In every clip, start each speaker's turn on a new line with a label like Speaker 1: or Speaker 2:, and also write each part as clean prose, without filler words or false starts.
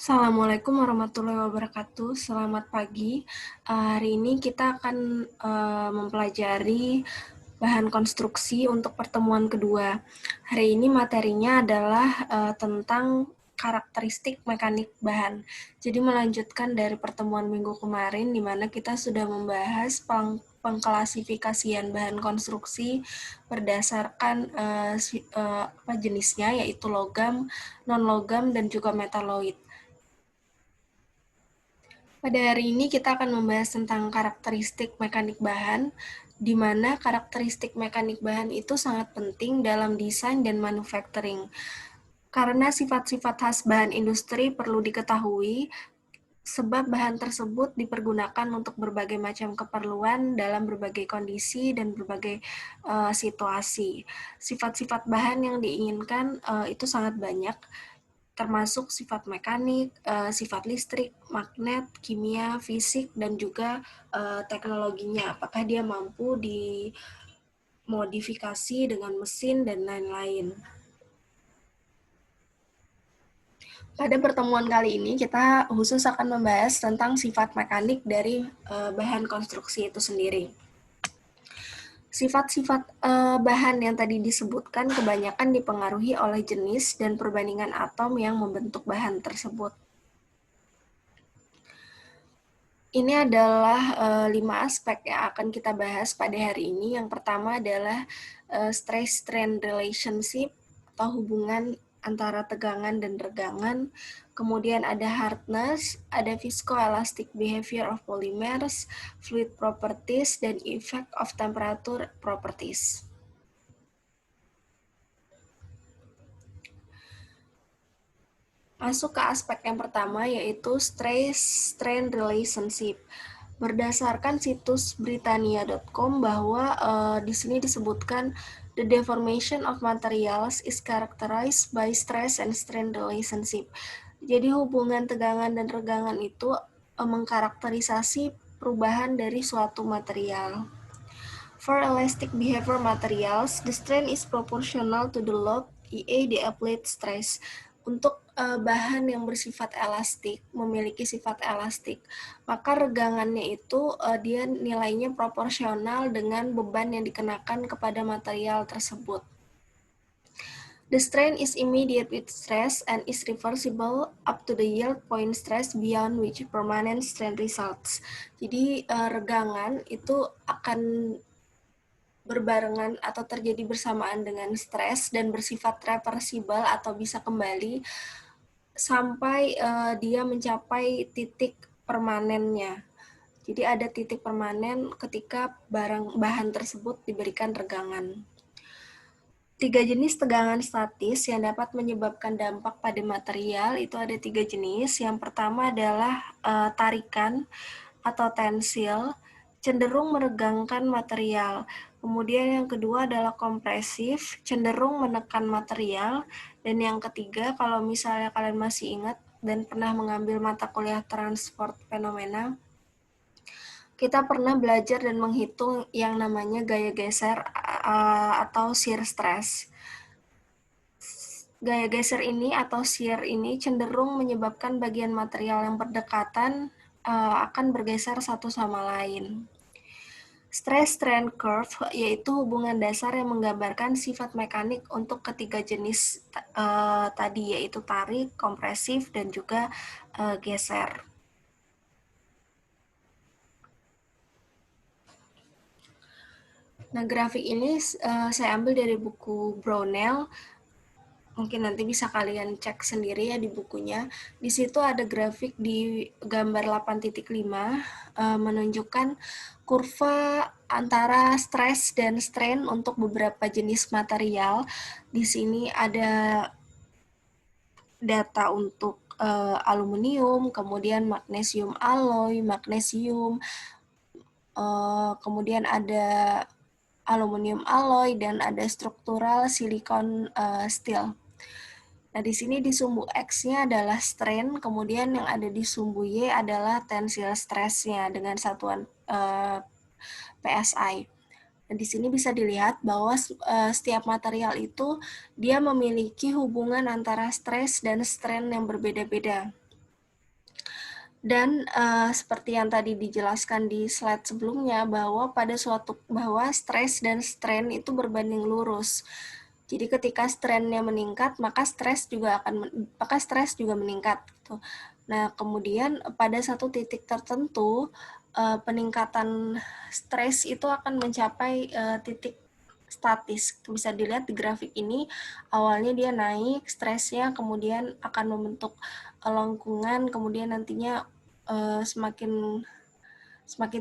Speaker 1: Assalamualaikum warahmatullahi wabarakatuh. Selamat pagi. Hari ini kita akan mempelajari bahan konstruksi untuk pertemuan kedua. Hari ini materinya adalah tentang karakteristik mekanik bahan. Jadi melanjutkan dari pertemuan minggu kemarin, di mana kita sudah membahas pengklasifikasian bahan konstruksi berdasarkan jenisnya, yaitu logam, non-logam, dan juga metaloid. Pada hari ini kita akan membahas tentang karakteristik mekanik bahan, di mana karakteristik mekanik bahan itu sangat penting dalam desain dan manufacturing. Karena sifat-sifat khas bahan industri perlu diketahui, sebab bahan tersebut dipergunakan untuk berbagai macam keperluan dalam berbagai kondisi dan berbagai situasi. Sifat-sifat bahan yang diinginkan itu sangat banyak, termasuk sifat mekanik, sifat listrik, magnet, kimia, fisik, dan juga teknologinya. Apakah dia mampu dimodifikasi dengan mesin dan lain-lain. Pada pertemuan kali ini kita khusus akan membahas tentang sifat mekanik dari bahan konstruksi itu sendiri. Sifat-sifat bahan yang tadi disebutkan kebanyakan dipengaruhi oleh jenis dan perbandingan atom yang membentuk bahan tersebut. Ini adalah 5 aspek yang akan kita bahas pada hari ini. Yang pertama adalah stress-strain relationship atau hubungan antara tegangan dan regangan. Kemudian ada hardness, ada viscoelastic behavior of polymers, fluid properties, dan effect of temperature properties. Masuk ke aspek yang pertama, yaitu stress-strain relationship. Berdasarkan situs Britannia.com bahwa di sini disebutkan the deformation of materials is characterized by stress and strain relationship. Jadi hubungan tegangan dan regangan itu mengkarakterisasi perubahan dari suatu material. For elastic behavior materials, the strain is proportional to the load, i.e. the applied stress. Untuk bahan yang bersifat elastik, memiliki sifat elastik, maka regangannya itu dia nilainya proporsional dengan beban yang dikenakan kepada material tersebut. The strain is immediate with stress and is reversible up to the yield point stress beyond which permanent strain results. Jadi regangan itu akan berbarengan atau terjadi bersamaan dengan stres dan bersifat reversible atau bisa kembali sampai dia mencapai titik permanennya. Jadi ada titik permanen ketika bahan tersebut diberikan regangan. 3 jenis tegangan statis yang dapat menyebabkan dampak pada material itu ada 3 jenis. Yang pertama adalah tarikan atau tensil, cenderung meregangkan material. Kemudian yang kedua adalah kompresif, cenderung menekan material. Dan yang ketiga, kalau misalnya kalian masih ingat dan pernah mengambil mata kuliah transport fenomena, kita pernah belajar dan menghitung yang namanya gaya geser atau shear stress. Gaya geser ini atau shear ini cenderung menyebabkan bagian material yang berdekatan akan bergeser satu sama lain. Stress-strain curve yaitu hubungan dasar yang menggambarkan sifat mekanik untuk ketiga jenis tadi, yaitu tarik, kompresif, dan juga geser. Nah, grafik ini saya ambil dari buku Brownell. Mungkin nanti bisa kalian cek sendiri ya di bukunya. Di situ ada grafik di gambar 8.5 menunjukkan kurva antara stress dan strain untuk beberapa jenis material. Di sini ada data untuk aluminium, kemudian magnesium alloy, magnesium, kemudian ada aluminium alloy, dan ada struktural silikon steel. Nah, di sini di sumbu X-nya adalah strain, kemudian yang ada di sumbu Y adalah tensile stress-nya dengan satuan PSI. Nah, di sini bisa dilihat bahwa setiap material itu dia memiliki hubungan antara stres dan strain yang berbeda-beda. Dan seperti yang tadi dijelaskan di slide sebelumnya bahwa stres dan strain itu berbanding lurus. Jadi ketika strainnya meningkat, maka stres juga meningkat gitu. Nah, kemudian pada satu titik tertentu peningkatan stres itu akan mencapai titik statis. Bisa dilihat di grafik ini, awalnya dia naik stresnya, kemudian akan membentuk lengkungan, kemudian nantinya semakin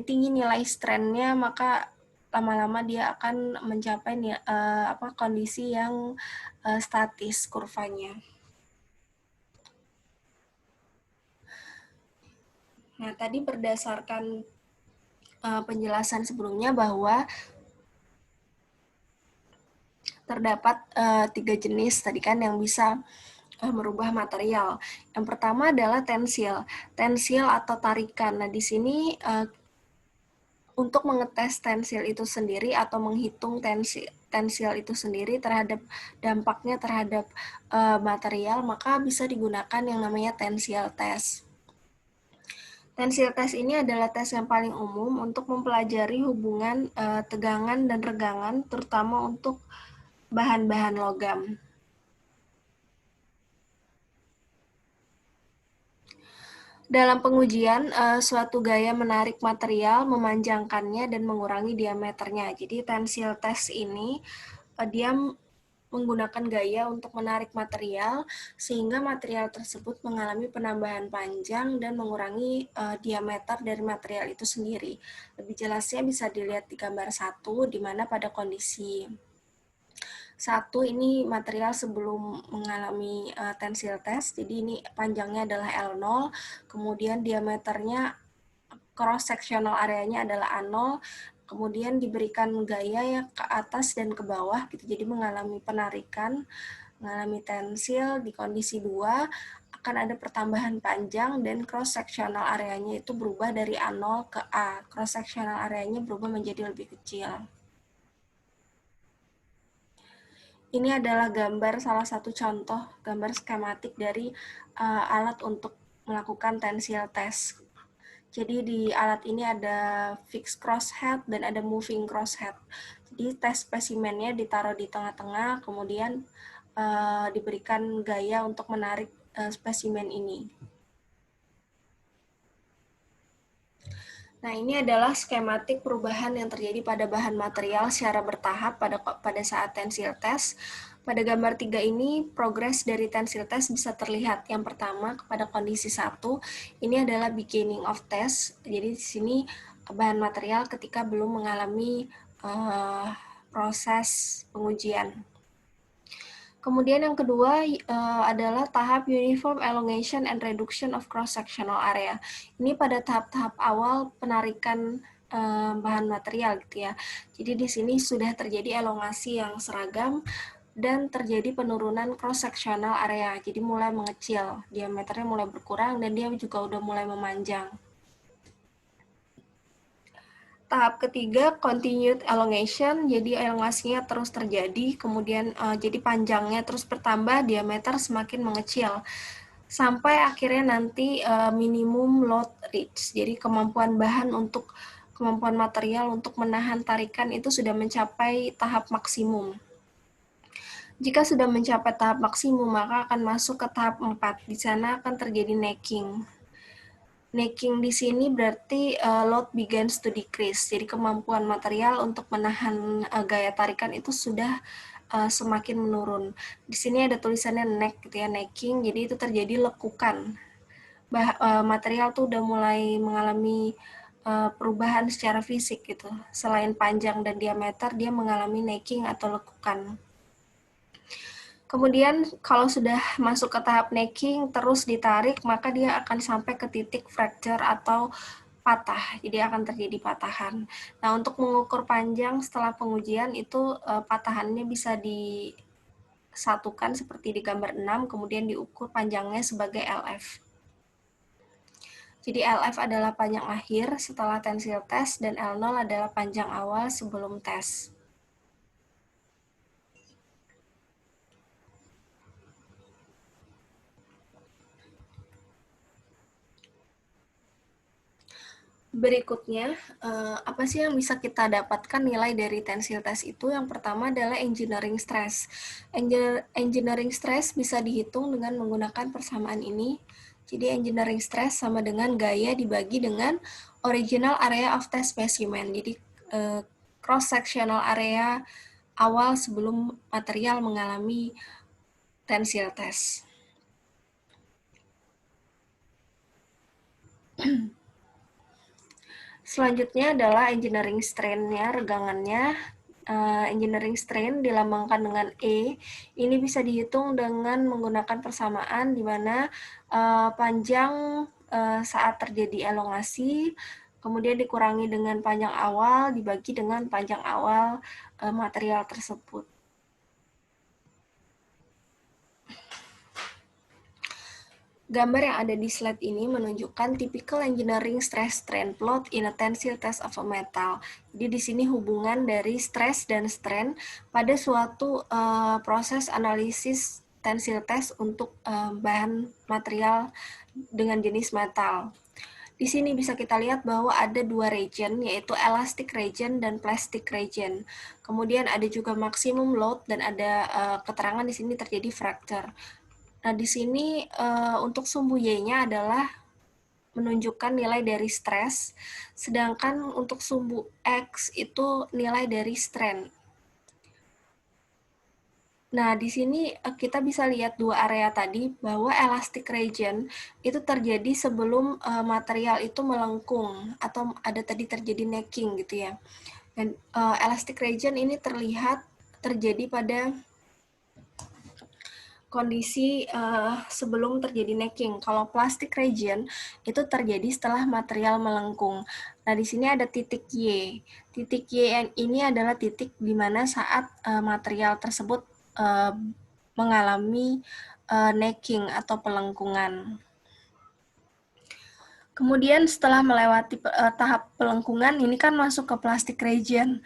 Speaker 1: tinggi nilai strainnya, maka lama-lama dia akan mencapai kondisi yang statis kurvanya. Nah, tadi berdasarkan penjelasan sebelumnya bahwa terdapat 3 jenis tadi kan yang bisa merubah material. Yang pertama adalah tensil atau tarikan. Nah, di sini untuk mengetes tensil itu sendiri atau menghitung tensil itu sendiri terhadap dampaknya terhadap material, maka bisa digunakan yang namanya tensil test. Tensil test ini adalah tes yang paling umum untuk mempelajari hubungan tegangan dan regangan, terutama untuk bahan-bahan logam. Dalam pengujian, suatu gaya menarik material, memanjangkannya, dan mengurangi diameternya. Jadi tensil test ini dia menggunakan gaya untuk menarik material sehingga material tersebut mengalami penambahan panjang dan mengurangi diameter dari material itu sendiri. Lebih jelasnya bisa dilihat di gambar 1, di mana pada kondisi 1 ini material sebelum mengalami tensil test. Jadi ini panjangnya adalah L0, kemudian diameternya cross sectional areanya adalah A0, kemudian diberikan gaya yang ke atas dan ke bawah gitu. Jadi mengalami penarikan, mengalami tensil. Di kondisi 2 akan ada pertambahan panjang dan cross sectional areanya itu berubah dari A0 ke A. Cross sectional areanya berubah menjadi lebih kecil. Ini adalah salah satu contoh gambar skematik dari alat untuk melakukan tensil test. Jadi di alat ini ada fixed crosshead dan ada moving crosshead. Jadi tes spesimennya ditaruh di tengah-tengah, kemudian diberikan gaya untuk menarik spesimen ini. Nah, ini adalah skematik perubahan yang terjadi pada bahan material secara bertahap pada saat tensil test. Pada gambar 3 ini, progres dari tensil test bisa terlihat. Yang pertama, pada kondisi 1, ini adalah beginning of test. Jadi di sini bahan material ketika belum mengalami proses pengujian. Kemudian yang kedua adalah tahap uniform elongation and reduction of cross-sectional area. Ini pada tahap-tahap awal penarikan bahan material gitu ya. Jadi di sini sudah terjadi elongasi yang seragam dan terjadi penurunan cross-sectional area. Jadi mulai mengecil, diameternya mulai berkurang dan dia juga udah mulai memanjang. Tahap ketiga, continued elongation, jadi elongasinya terus terjadi, kemudian jadi panjangnya terus bertambah, diameter semakin mengecil, sampai akhirnya nanti minimum load reach, jadi kemampuan material untuk menahan tarikan itu sudah mencapai tahap maksimum. Jika sudah mencapai tahap maksimum, maka akan masuk ke tahap 4, di sana akan terjadi necking. Necking di sini berarti load begins to decrease. Jadi kemampuan material untuk menahan gaya tarikan itu sudah semakin menurun. Di sini ada tulisannya neck gitu ya, necking. Jadi itu terjadi lekukan. Material tuh udah mulai mengalami perubahan secara fisik gitu. Selain panjang dan diameter, dia mengalami necking atau lekukan. Kemudian kalau sudah masuk ke tahap necking, terus ditarik, maka dia akan sampai ke titik fracture atau patah, jadi akan terjadi patahan. Nah, untuk mengukur panjang setelah pengujian itu patahannya bisa disatukan seperti di gambar 6, kemudian diukur panjangnya sebagai LF. Jadi LF adalah panjang akhir setelah tensil test dan L0 adalah panjang awal sebelum tes. Berikutnya, apa sih yang bisa kita dapatkan nilai dari tensil test itu? Yang pertama adalah engineering stress. Engineering stress bisa dihitung dengan menggunakan persamaan ini. Jadi engineering stress sama dengan gaya dibagi dengan original area of test specimen. Jadi cross-sectional area awal sebelum material mengalami tensil test. Selanjutnya adalah engineering strain-nya, regangannya. Engineering strain dilambangkan dengan E. Ini bisa dihitung dengan menggunakan persamaan di mana panjang saat terjadi elongasi, kemudian dikurangi dengan panjang awal, dibagi dengan panjang awal material tersebut. Gambar yang ada di slide ini menunjukkan typical engineering stress strain plot in a tensile test of a metal. Jadi di sini hubungan dari stress dan strain pada suatu proses analisis tensile test untuk bahan material dengan jenis metal. Di sini bisa kita lihat bahwa ada dua region, yaitu elastic region dan plastic region. Kemudian ada juga maximum load dan ada keterangan di sini terjadi fracture. Nah, di sini untuk sumbu Y-nya adalah menunjukkan nilai dari stres, sedangkan untuk sumbu X itu nilai dari strain. Nah, di sini kita bisa lihat dua area tadi bahwa elastic region itu terjadi sebelum material itu melengkung atau ada tadi terjadi necking gitu ya. Dan elastic region ini terlihat terjadi pada kondisi sebelum terjadi necking. Kalau plastic region itu terjadi setelah material melengkung. Nah, di sini ada titik Y. Titik Y ini adalah titik di mana saat material tersebut mengalami necking atau pelengkungan. Kemudian setelah melewati tahap pelengkungan, ini kan masuk ke plastic region.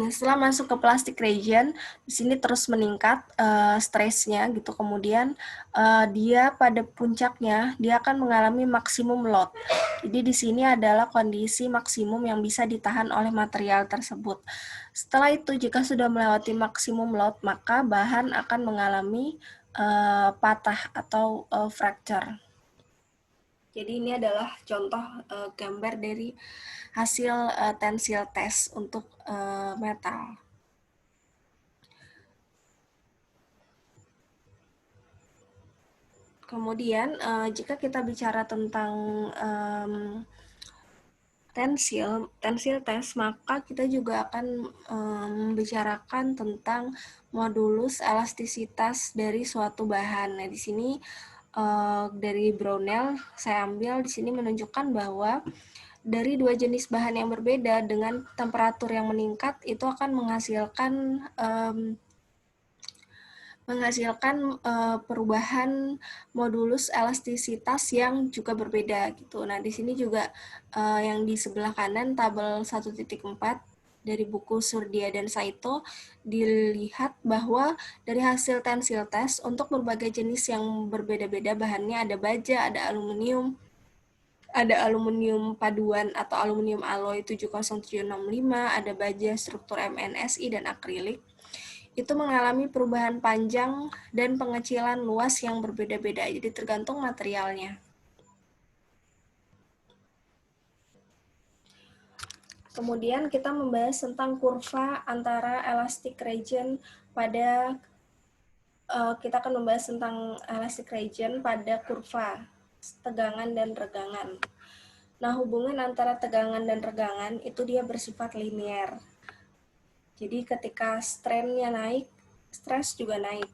Speaker 1: Setelah masuk ke plastic region, di sini terus meningkat stresnya gitu. Kemudian dia pada puncaknya dia akan mengalami maksimum load. Jadi di sini adalah kondisi maksimum yang bisa ditahan oleh material tersebut. Setelah itu jika sudah melewati maksimum load, maka bahan akan mengalami patah atau fracture. Jadi ini adalah contoh gambar dari hasil tensil test untuk metal. Kemudian jika kita bicara tentang tensil test, maka kita juga akan membicarakan tentang modulus elastisitas dari suatu bahan. Nah, di sini dari Brownell saya ambil di sini menunjukkan bahwa dari dua jenis bahan yang berbeda dengan temperatur yang meningkat itu akan menghasilkan perubahan modulus elastisitas yang juga berbeda gitu. Nah, di sini juga yang di sebelah kanan tabel 1.4 dari buku Surdia dan Saito dilihat bahwa dari hasil tensil test untuk berbagai jenis yang berbeda-beda bahannya, ada baja, ada aluminium paduan atau aluminium alloy 70765, ada baja struktur MNSI dan akrilik. Itu mengalami perubahan panjang dan pengecilan luas yang berbeda-beda, jadi tergantung materialnya. Kemudian kita membahas tentang kurva antara elastic region pada kita akan membahas tentang elastic region pada kurva tegangan dan regangan. Nah, hubungan antara tegangan dan regangan itu dia bersifat linear. Jadi ketika strain-nya naik, stres juga naik.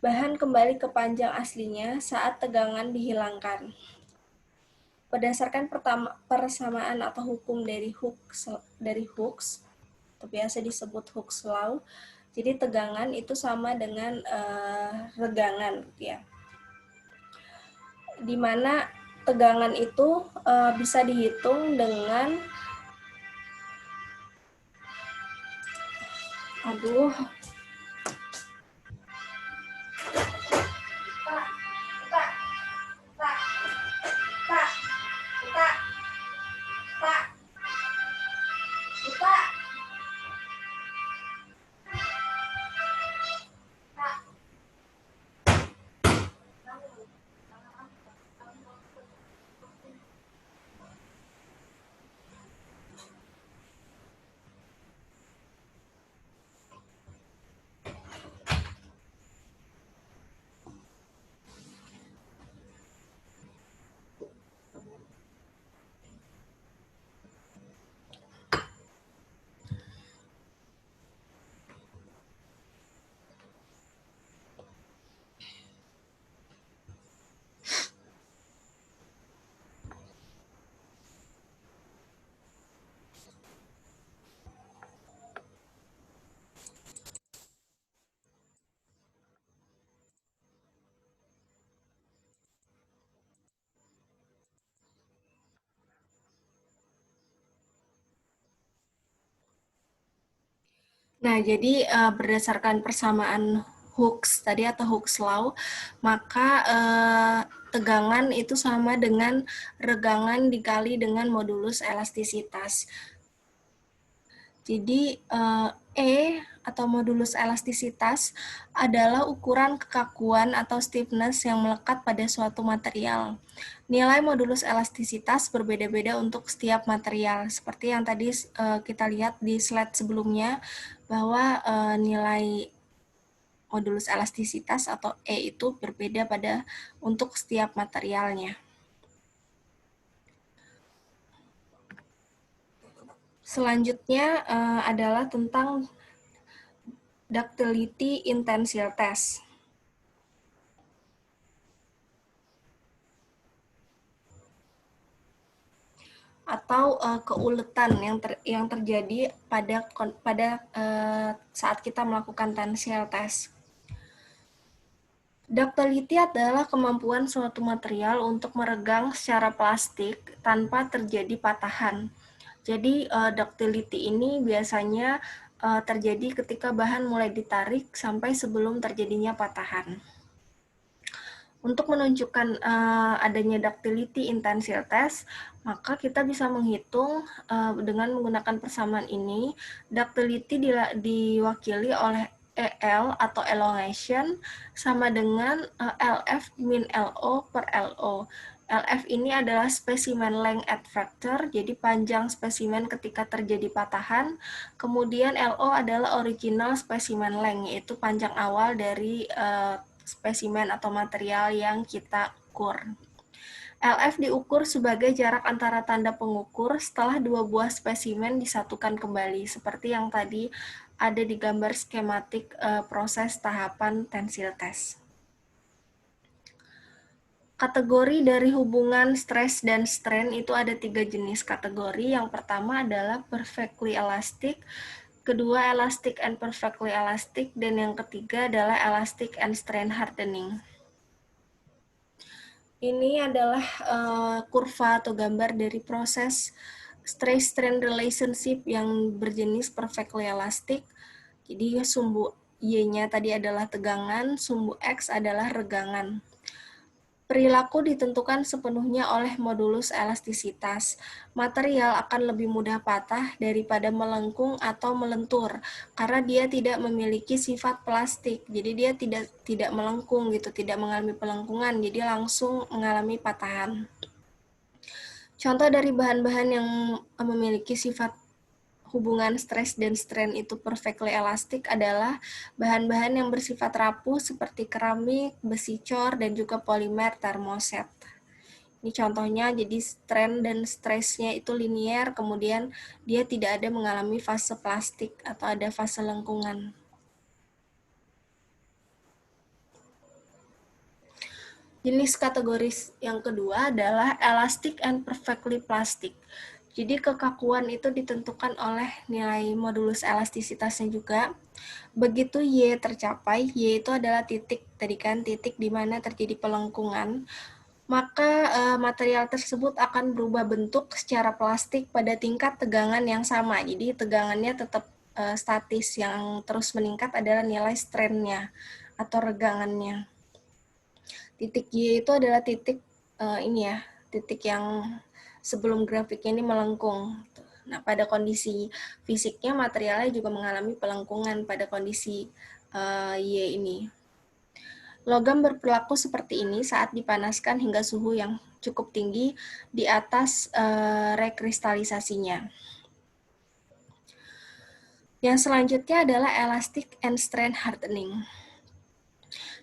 Speaker 1: Bahan kembali ke panjang aslinya saat tegangan dihilangkan. Berdasarkan persamaan atau hukum dari Hooke's, atau biasa disebut Hooke's Law, jadi tegangan itu sama dengan regangan, ya. Di mana tegangan itu bisa dihitung dengan Nah, jadi berdasarkan persamaan Hooke's tadi atau Hooke's Law, maka tegangan itu sama dengan regangan dikali dengan modulus elastisitas. Jadi E atau modulus elastisitas adalah ukuran kekakuan atau stiffness yang melekat pada suatu material. Nilai modulus elastisitas berbeda-beda untuk setiap material. Seperti yang tadi kita lihat di slide sebelumnya, bahwa nilai modulus elastisitas atau E itu berbeda untuk setiap materialnya. Selanjutnya adalah tentang ductility in tensile test. Atau keuletan yang terjadi pada saat kita melakukan tensile test. Ductility adalah kemampuan suatu material untuk meregang secara plastik tanpa terjadi patahan. Jadi ductility ini biasanya terjadi ketika bahan mulai ditarik sampai sebelum terjadinya patahan. Untuk menunjukkan adanya ductility in tensile test, maka kita bisa menghitung dengan menggunakan persamaan ini. Ductility diwakili oleh EL atau elongation sama dengan LF min LO per LO. LF ini adalah specimen length at fracture, jadi panjang spesimen ketika terjadi patahan. Kemudian LO adalah original specimen length, yaitu panjang awal dari spesimen atau material yang kita ukur. LF diukur sebagai jarak antara tanda pengukur setelah dua buah spesimen disatukan kembali, seperti yang tadi ada di gambar skematik proses tahapan tensile test. Kategori dari hubungan stres dan strain itu ada 3 jenis kategori. Yang pertama adalah perfectly elastic, kedua elastic and perfectly elastic, dan yang ketiga adalah elastic and strain hardening. Ini adalah kurva atau gambar dari proses stress-strain relationship yang berjenis perfectly elastic. Jadi sumbu Y-nya tadi adalah tegangan, sumbu X adalah regangan. Perilaku ditentukan sepenuhnya oleh modulus elastisitas. Material akan lebih mudah patah daripada melengkung atau melentur karena dia tidak memiliki sifat plastik. Jadi dia tidak melengkung gitu, tidak mengalami pelengkungan, jadi langsung mengalami patahan. Contoh dari bahan-bahan yang memiliki sifat hubungan stres dan strain itu perfectly elastic adalah bahan-bahan yang bersifat rapuh seperti keramik, besi cor, dan juga polimer termoset. Ini contohnya, jadi strain dan stresnya itu linear, kemudian dia tidak ada mengalami fase plastik atau ada fase lengkungan. Jenis kategori yang kedua adalah elastic and perfectly plastic. Jadi kekakuan itu ditentukan oleh nilai modulus elastisitasnya juga. Begitu Y tercapai, Y itu adalah titik, tadi kan titik di mana terjadi pelengkungan, maka material tersebut akan berubah bentuk secara plastik pada tingkat tegangan yang sama. Jadi tegangannya tetap statis, yang terus meningkat adalah nilai strain-nya atau regangannya. Titik Y itu adalah titik titik yang sebelum grafiknya ini melengkung. Nah, pada kondisi fisiknya materialnya juga mengalami pelengkungan pada kondisi Y ini. Logam berperilaku seperti ini saat dipanaskan hingga suhu yang cukup tinggi di atas rekristalisasinya. Yang selanjutnya adalah elastic and strain hardening.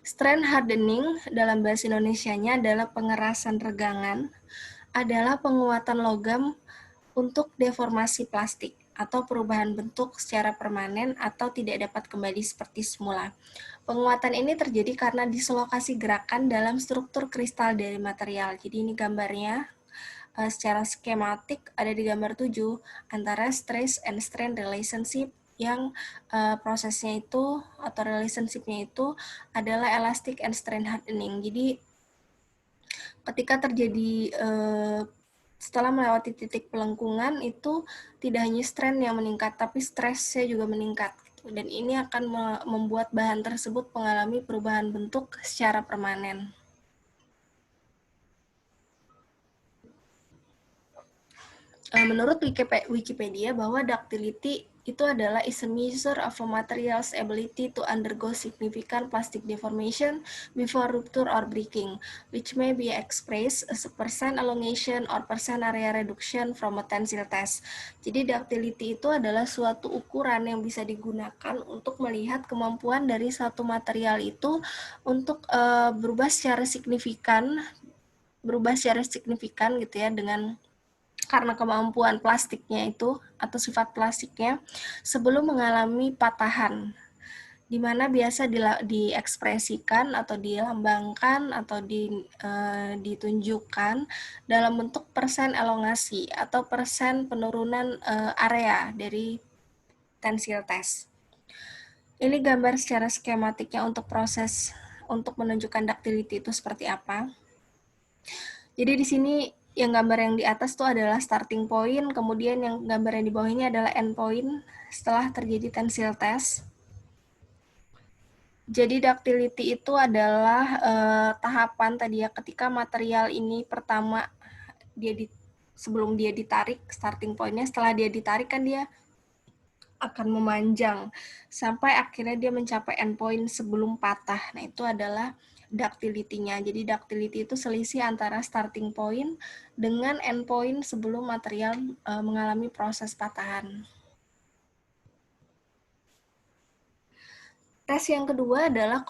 Speaker 1: Strain hardening dalam bahasa Indonesianya adalah pengerasan regangan, adalah penguatan logam untuk deformasi plastik atau perubahan bentuk secara permanen atau tidak dapat kembali seperti semula. Penguatan ini terjadi karena dislokasi gerakan dalam struktur kristal dari material. Jadi ini gambarnya secara skematik ada di gambar 7 antara stress and strain relationship yang prosesnya itu atau relationship-nya itu adalah elastic and strain hardening. Jadi ketika terjadi setelah melewati titik pelengkungan itu tidak hanya strain yang meningkat, tapi stresnya juga meningkat. Dan ini akan membuat bahan tersebut mengalami perubahan bentuk secara permanen. Menurut Wikipedia bahwa ductility itu adalah is a measure of a material's ability to undergo significant plastic deformation before rupture or breaking, which may be expressed as a percent elongation or percent area reduction from a tensile test. Jadi ductility itu adalah suatu ukuran yang bisa digunakan untuk melihat kemampuan dari satu material itu untuk berubah secara signifikan gitu ya, dengan karena kemampuan plastiknya itu atau sifat plastiknya sebelum mengalami patahan, di mana biasa diekspresikan atau dilambangkan atau ditunjukkan dalam bentuk persen elongasi atau persen penurunan area dari tensile test. Ini gambar secara skematiknya untuk proses untuk menunjukkan ductility itu seperti apa. Jadi di sini yang gambar yang di atas tuh adalah starting point, kemudian yang gambar yang di bawah ini adalah end point setelah terjadi tensile test. Jadi ductility itu adalah tahapan tadi ya, ketika material ini pertama sebelum dia ditarik, starting point-nya setelah dia ditarik kan dia akan memanjang sampai akhirnya dia mencapai endpoint sebelum patah. Nah, itu adalah ductility-nya. Jadi ductility itu selisih antara starting point dengan endpoint sebelum material mengalami proses patahan. Tes yang kedua adalah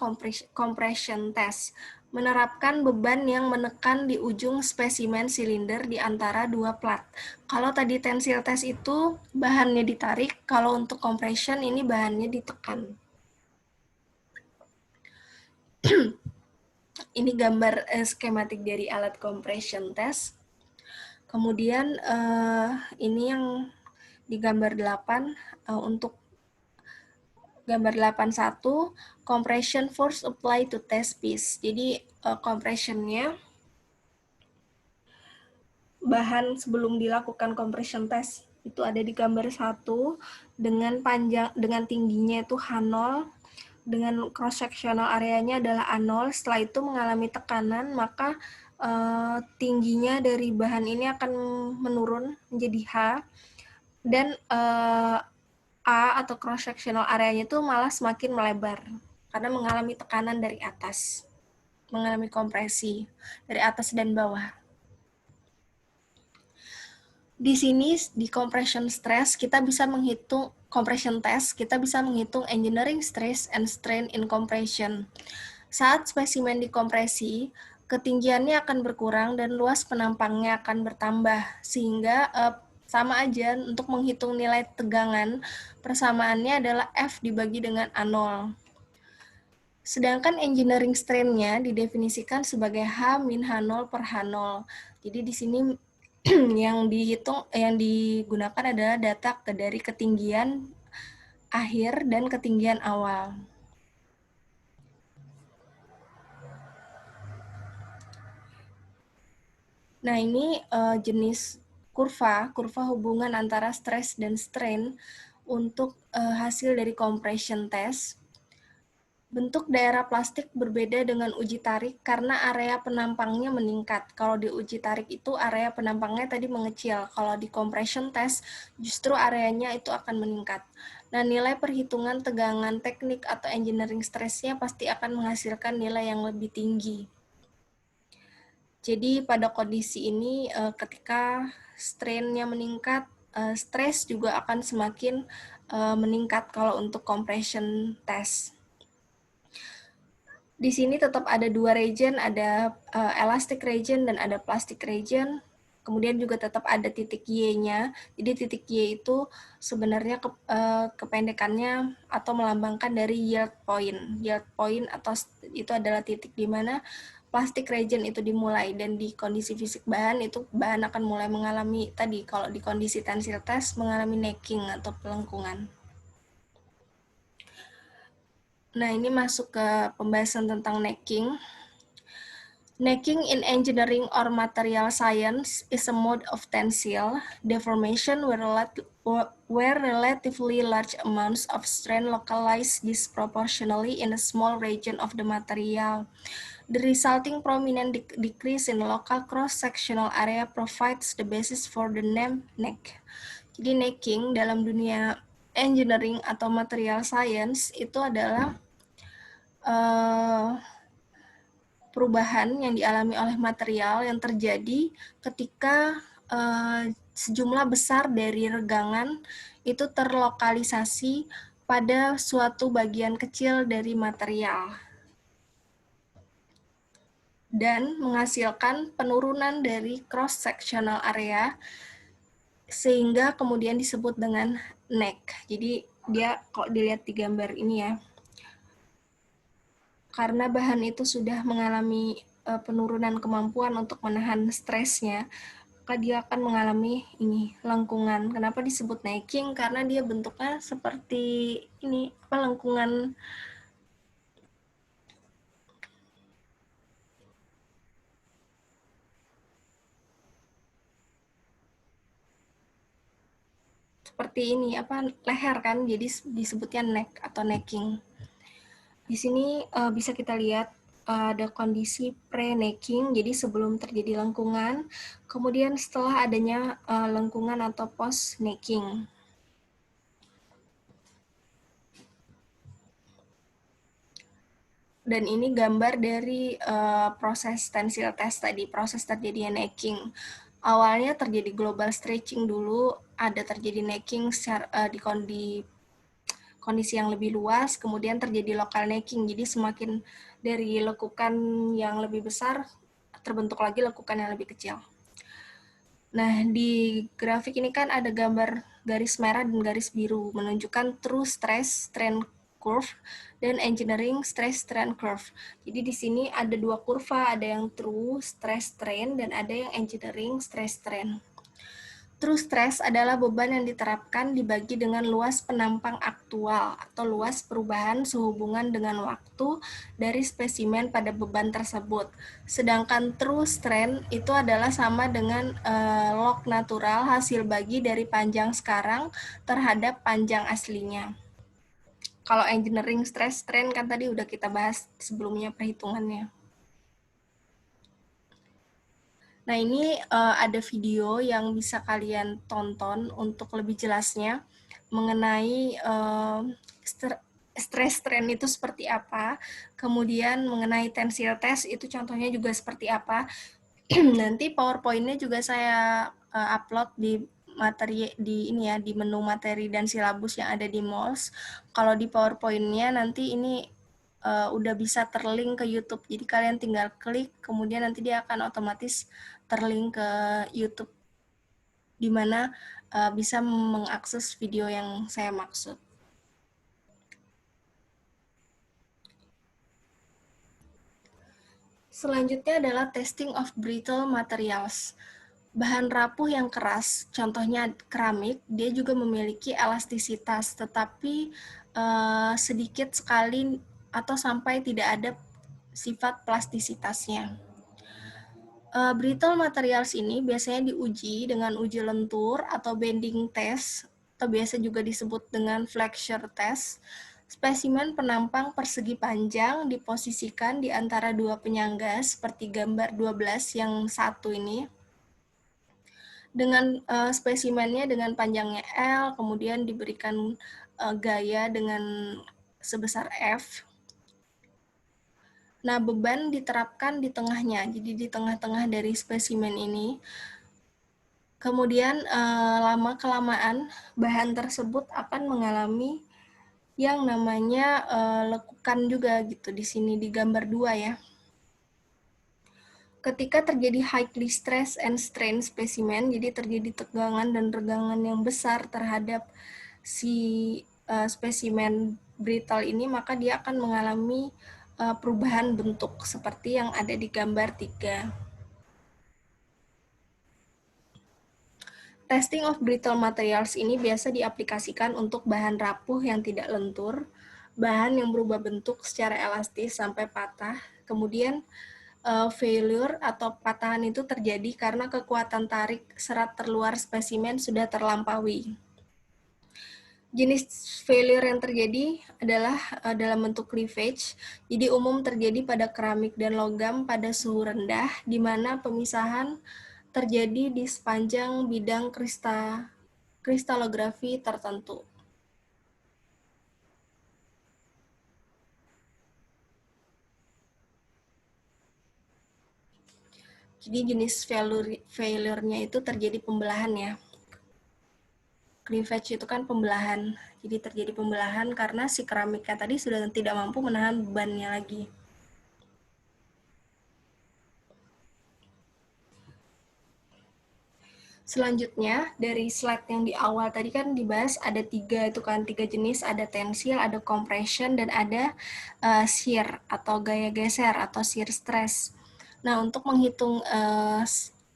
Speaker 1: compression test. Menerapkan beban yang menekan di ujung spesimen silinder di antara dua plat. Kalau tadi tensile test itu bahannya ditarik, kalau untuk compression ini bahannya ditekan. Ini gambar skematik dari alat compression test. Kemudian ini yang di gambar 8 untuk gambar 81, compression force apply to test piece. Jadi compressionnya bahan sebelum dilakukan compression test itu ada di gambar 1 dengan tingginya itu H0, dengan cross sectional areanya adalah A0. Setelah itu mengalami tekanan, maka tingginya dari bahan ini akan menurun menjadi H, dan A atau cross sectional areanya itu malah semakin melebar karena mengalami tekanan dari atas, mengalami kompresi dari atas dan bawah. Di sini di compression stress kita bisa menghitung compression test, kita bisa menghitung engineering stress and strain in compression. Saat spesimen dikompresi, ketinggiannya akan berkurang dan luas penampangnya akan bertambah, sehingga sama aja untuk menghitung nilai tegangan, persamaannya adalah F dibagi dengan A0. Sedangkan engineering strain-nya didefinisikan sebagai H min H0 per H0. Jadi di sini yang digunakan adalah data dari ketinggian akhir dan ketinggian awal. Nah, ini jenis kurva hubungan antara stres dan strain untuk hasil dari compression test. Bentuk daerah plastik berbeda dengan uji tarik karena area penampangnya meningkat. Kalau di uji tarik itu area penampangnya tadi mengecil. Kalau di compression test justru areanya itu akan meningkat. Nah, nilai perhitungan tegangan teknik atau engineering stress-nya pasti akan menghasilkan nilai yang lebih tinggi. Jadi pada kondisi ini ketika strain-nya meningkat, stres juga akan semakin meningkat kalau untuk compression test. Di sini tetap ada dua region, ada elastic region dan ada plastic region. Kemudian juga tetap ada titik Y-nya. Jadi titik Y itu sebenarnya kependekannya atau melambangkan dari yield point. Yield point atau itu adalah titik di mana plastic region itu dimulai, dan di kondisi fisik bahan itu bahan akan mulai mengalami tadi kalau di kondisi tensile test mengalami necking atau pelengkungan. Nah, ini masuk ke pembahasan tentang necking. Necking in engineering or material science is a mode of tensile deformation where relatively large amounts of strain localize disproportionately in a small region of the material. The resulting prominent decrease in local cross-sectional area provides the basis for the name neck. Jadi necking dalam dunia engineering atau material science itu adalah perubahan yang dialami oleh material yang terjadi ketika sejumlah besar dari regangan itu terlokalisasi pada suatu bagian kecil dari material dan menghasilkan penurunan dari cross-sectional area sehingga kemudian disebut dengan neck. Jadi dia kalau dilihat di gambar ini ya, karena bahan itu sudah mengalami penurunan kemampuan untuk menahan stresnya, maka dia akan mengalami ini lengkungan. Kenapa disebut necking? Karena dia bentuknya seperti ini, lengkungan seperti ini, leher kan, jadi disebutnya neck atau necking. Di sini bisa kita lihat ada kondisi pre-necking, jadi sebelum terjadi lengkungan, kemudian setelah adanya lengkungan atau post-necking. Dan ini gambar dari proses tensile test tadi, proses terjadinya necking. Awalnya terjadi global stretching dulu, ada terjadi necking di kondisi yang lebih luas, kemudian terjadi local necking, jadi semakin dari lekukan yang lebih besar, terbentuk lagi lekukan yang lebih kecil. Nah, di grafik ini kan ada gambar garis merah dan garis biru, menunjukkan true stress strain curve dan engineering stress strain curve. Jadi di sini ada dua kurva, ada yang true stress strain dan ada yang engineering stress strain. True stress adalah beban yang diterapkan dibagi dengan luas penampang aktual atau luas perubahan sehubungan dengan waktu dari spesimen pada beban tersebut. Sedangkan true strain itu adalah sama dengan log natural hasil bagi dari panjang sekarang terhadap panjang aslinya. Kalau engineering stress strain kan tadi udah kita bahas sebelumnya perhitungannya. Nah, ini ada video yang bisa kalian tonton untuk lebih jelasnya mengenai stress strain itu seperti apa, kemudian mengenai tensile test itu contohnya juga seperti apa. Nanti PowerPoint-nya juga saya upload di materi di ini ya, di menu materi dan silabus yang ada di MOLS. Kalau di PowerPoint-nya nanti ini udah bisa terlink ke YouTube. Jadi kalian tinggal klik, kemudian nanti dia akan otomatis terlink ke YouTube, di mana bisa mengakses video yang saya maksud. Selanjutnya adalah testing of brittle materials. Bahan rapuh yang keras, contohnya keramik, dia juga memiliki elastisitas, tetapi sedikit sekali atau sampai tidak ada sifat plastisitasnya. Brittle materials ini biasanya diuji dengan uji lentur atau bending test, atau biasa juga disebut dengan flexure test. Spesimen penampang persegi panjang diposisikan di antara dua penyangga seperti gambar 12 yang satu ini. Dengan spesimennya dengan panjangnya L, kemudian diberikan gaya dengan sebesar F. Nah, beban diterapkan di tengahnya, jadi di tengah-tengah dari spesimen ini. Kemudian lama-kelamaan bahan tersebut akan mengalami yang namanya lekukan juga gitu di sini di gambar 2 ya. Ketika terjadi highly stress and strain spesimen, jadi terjadi tegangan dan regangan yang besar terhadap si spesimen brittle ini, maka dia akan mengalami perubahan bentuk seperti yang ada di gambar 3. Testing of brittle materials ini biasa diaplikasikan untuk bahan rapuh yang tidak lentur, bahan yang berubah bentuk secara elastis sampai patah, kemudian failure atau patahan itu terjadi karena kekuatan tarik serat terluar spesimen sudah terlampaui. Jenis failure yang terjadi adalah dalam bentuk cleavage, jadi umum terjadi pada keramik dan logam pada suhu rendah, di mana pemisahan terjadi di sepanjang bidang kristalografi tertentu. Jadi jenis failure-nya itu terjadi pembelahan ya. Cleavage itu kan pembelahan. Jadi terjadi pembelahan karena si keramiknya tadi sudah tidak mampu menahan bebannya lagi. Selanjutnya, dari slide yang di awal tadi kan dibahas ada tiga jenis, ada tensil, ada compression, dan ada shear atau gaya geser atau shear stress. Nah, untuk menghitung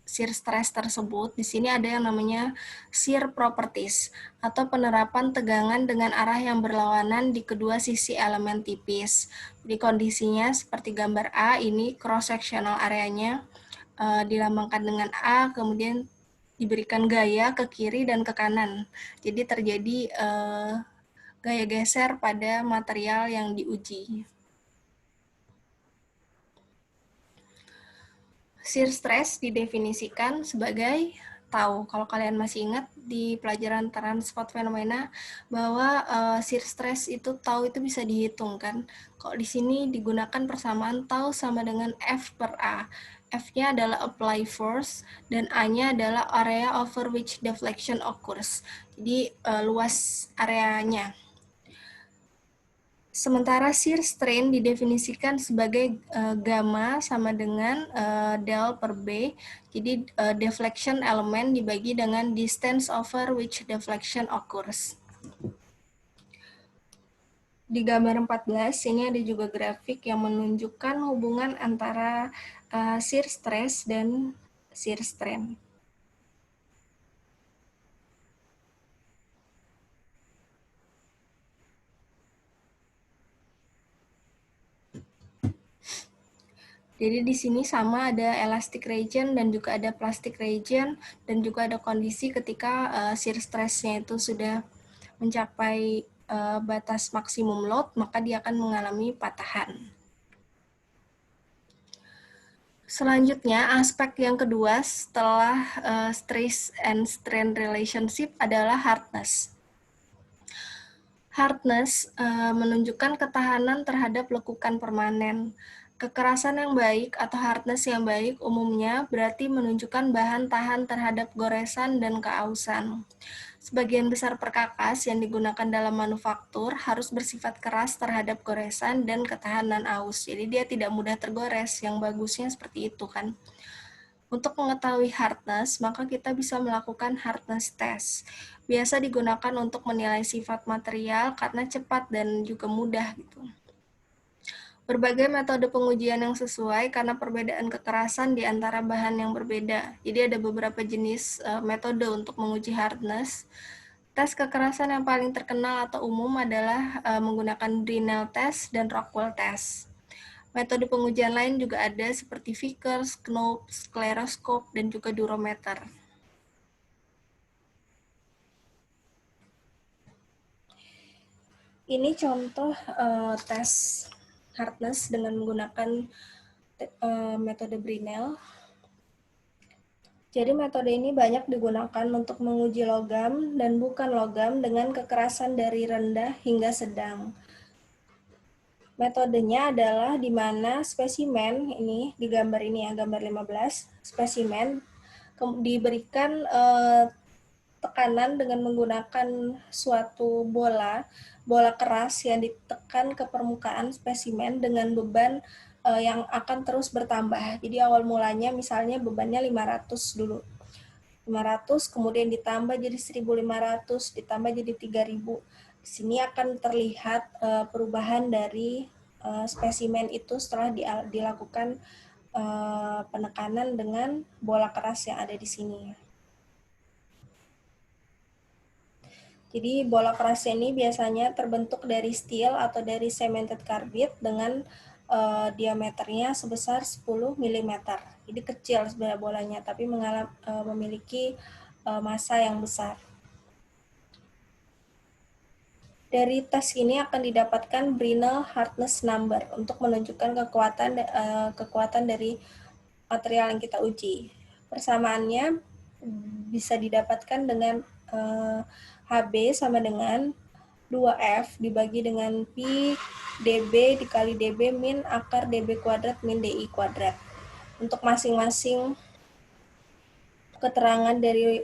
Speaker 1: shear stress tersebut, di sini ada yang namanya shear properties atau penerapan tegangan dengan arah yang berlawanan di kedua sisi elemen tipis. Jadi kondisinya seperti gambar A, ini cross sectional areanya dilambangkan dengan A, kemudian diberikan gaya ke kiri dan ke kanan. Jadi terjadi gaya geser pada material yang diuji. Shear stress didefinisikan sebagai kalau kalian masih ingat di pelajaran transport fenomena bahwa shear stress itu itu bisa dihitung kan. Kalau di sini digunakan persamaan tau sama dengan F per A. F-nya adalah apply force dan A-nya adalah area over which deflection occurs. Jadi luas areanya. Sementara shear strain didefinisikan sebagai gamma sama dengan del per B. Jadi deflection element dibagi dengan distance over which deflection occurs. Di gambar 14 ini ada juga grafik yang menunjukkan hubungan antara shear stress dan shear strain. Jadi di sini sama ada elastic region dan juga ada plastic region dan juga ada kondisi ketika shear stress-nya itu sudah mencapai batas maksimum load, maka dia akan mengalami patahan. Selanjutnya, aspek yang kedua setelah stress and strain relationship adalah hardness. Hardness menunjukkan ketahanan terhadap lekukan permanen. Kekerasan yang baik atau hardness yang baik umumnya berarti menunjukkan bahan tahan terhadap goresan dan keausan. Sebagian besar perkakas yang digunakan dalam manufaktur harus bersifat keras terhadap goresan dan ketahanan aus. Jadi dia tidak mudah tergores, yang bagusnya seperti itu kan. Untuk mengetahui hardness, maka kita bisa melakukan hardness test. Biasa digunakan untuk menilai sifat material karena cepat dan juga mudah gitu. Berbagai metode pengujian yang sesuai karena perbedaan kekerasan di antara bahan yang berbeda. Jadi ada beberapa jenis metode untuk menguji hardness. Tes kekerasan yang paling terkenal atau umum adalah menggunakan Brinell test dan Rockwell test. Metode pengujian lain juga ada seperti Vickers, Knopf, skleroskop, dan juga durometer. Ini contoh tes hardness dengan menggunakan metode Brinell. Jadi metode ini banyak digunakan untuk menguji logam dan bukan logam dengan kekerasan dari rendah hingga sedang. Metodenya adalah di mana spesimen ini, di gambar ini ya, gambar 15, spesimen diberikan tekanan dengan menggunakan suatu bola keras yang ditekan ke permukaan spesimen dengan beban yang akan terus bertambah. Jadi awal mulanya misalnya bebannya 500 dulu. 500 kemudian ditambah jadi 1.500, ditambah jadi 3.000. Di sini akan terlihat perubahan dari spesimen itu setelah dilakukan penekanan dengan bola keras yang ada di sini. Jadi bola keras ini biasanya terbentuk dari steel atau dari cemented carbide dengan diameternya sebesar 10 mm. Jadi kecil sebenarnya bolanya, tapi memiliki massa yang besar. Dari tes ini akan didapatkan Brinell hardness number untuk menunjukkan kekuatan dari material yang kita uji. Persamaannya bisa didapatkan dengan HB sama dengan 2F dibagi dengan Pi dB dikali dB min akar dB kuadrat min DI kuadrat. Untuk masing-masing keterangan dari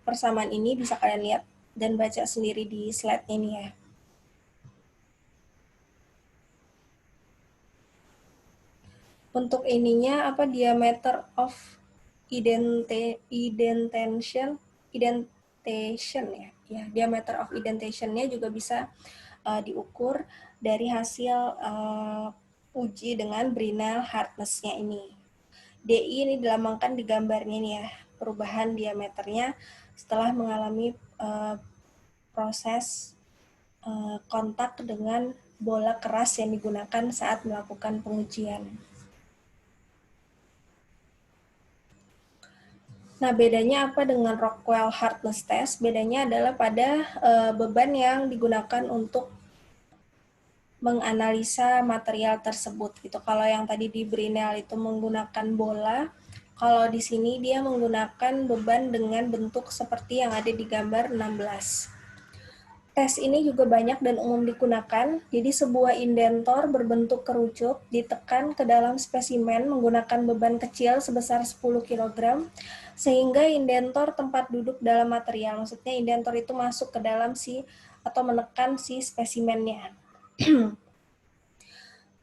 Speaker 1: persamaan ini bisa kalian lihat dan baca sendiri di slide ini ya. Untuk ininya diameter of indentation ya. Ya, diameter of indentation-nya juga bisa diukur dari hasil uji dengan Brinell hardness-nya ini. DI ini dilambangkan di gambarnya ini ya, perubahan diameternya setelah mengalami proses kontak dengan bola keras yang digunakan saat melakukan pengujian. Nah, bedanya apa dengan Rockwell hardness test? Bedanya adalah pada beban yang digunakan untuk menganalisa material tersebut gitu. Kalau yang tadi di Brinell itu menggunakan bola, kalau di sini dia menggunakan beban dengan bentuk seperti yang ada di gambar 16. Tes ini juga banyak dan umum digunakan, jadi sebuah indentor berbentuk kerucut ditekan ke dalam spesimen menggunakan beban kecil sebesar 10 kg, sehingga indentor tempat duduk dalam material, maksudnya indentor itu masuk ke dalam atau menekan si spesimennya.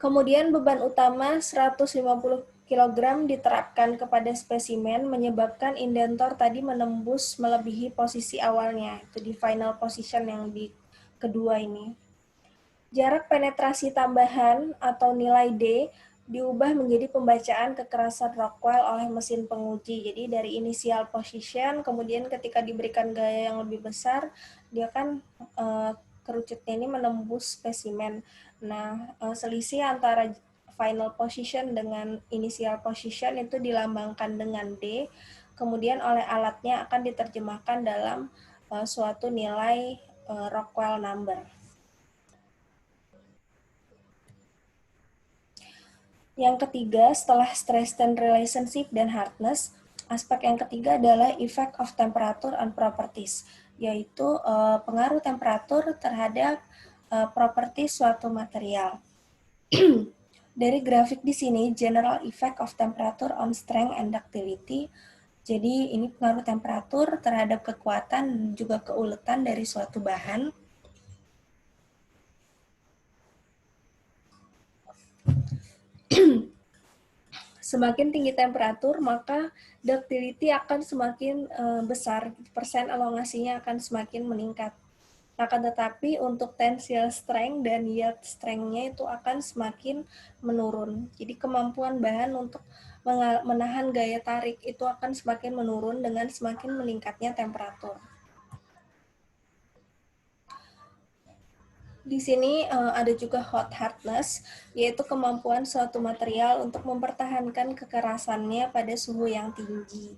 Speaker 1: Kemudian beban utama 150 kg diterapkan kepada spesimen menyebabkan indentor tadi menembus melebihi posisi awalnya, itu di final position yang di kedua ini. Jarak penetrasi tambahan atau nilai D diubah menjadi pembacaan kekerasan Rockwell oleh mesin penguji. Jadi dari initial position, kemudian ketika diberikan gaya yang lebih besar, dia kan kerucutnya ini menembus spesimen. Nah, selisih antara final position dengan initial position itu dilambangkan dengan D, kemudian oleh alatnya akan diterjemahkan dalam suatu nilai Rockwell number. Yang ketiga, setelah stress-strain relationship dan hardness, aspek yang ketiga adalah effect of temperature on properties, yaitu pengaruh temperatur terhadap properti suatu material. Dari grafik di sini, general effect of temperature on strength and ductility. Jadi ini pengaruh temperatur terhadap kekuatan dan juga keuletan dari suatu bahan. Semakin tinggi temperatur, maka ductility akan semakin besar, persen elongasinya akan semakin meningkat. Akan tetapi untuk tensile strength dan yield strength-nya itu akan semakin menurun. Jadi kemampuan bahan untuk menahan gaya tarik itu akan semakin menurun dengan semakin meningkatnya temperatur. Di sini ada juga hot hardness, yaitu kemampuan suatu material untuk mempertahankan kekerasannya pada suhu yang tinggi.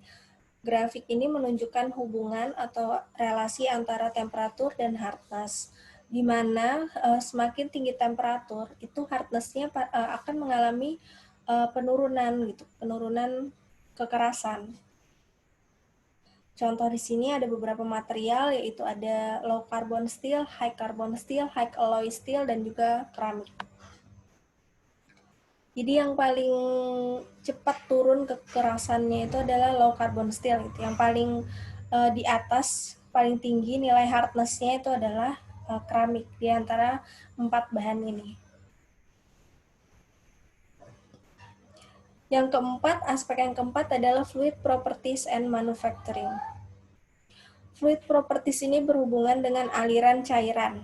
Speaker 1: Grafik ini menunjukkan hubungan atau relasi antara temperatur dan hardness, di mana semakin tinggi temperatur, itu hardness-nya akan mengalami penurunan kekerasan. Contoh di sini ada beberapa material, yaitu ada low carbon steel, high alloy steel, dan juga keramik. Jadi yang paling cepat turun kekerasannya itu adalah low carbon steel. Yang paling di atas, paling tinggi nilai hardness-nya itu adalah keramik di antara 4 bahan ini. Aspek yang keempat adalah fluid properties and manufacturing. Fluid properties ini berhubungan dengan aliran cairan,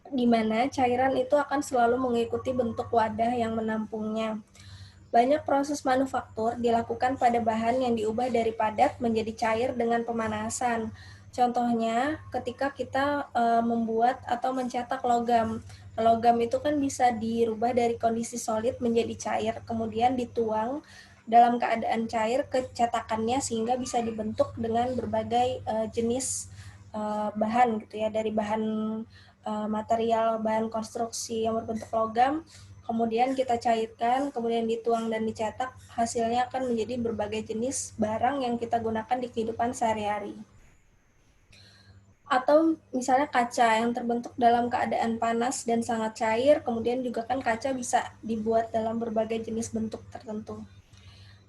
Speaker 1: di mana cairan itu akan selalu mengikuti bentuk wadah yang menampungnya. Banyak proses manufaktur dilakukan pada bahan yang diubah dari padat menjadi cair dengan pemanasan. Contohnya, ketika kita membuat atau mencetak logam, Logam itu kan bisa dirubah dari kondisi solid menjadi cair, kemudian dituang dalam keadaan cair ke cetakannya sehingga bisa dibentuk dengan berbagai jenis bahan gitu ya, dari bahan material, bahan konstruksi yang berbentuk logam, kemudian kita cairkan, kemudian dituang dan dicetak, hasilnya akan menjadi berbagai jenis barang yang kita gunakan di kehidupan sehari-hari. Atau misalnya kaca yang terbentuk dalam keadaan panas dan sangat cair, kemudian juga kan kaca bisa dibuat dalam berbagai jenis bentuk tertentu.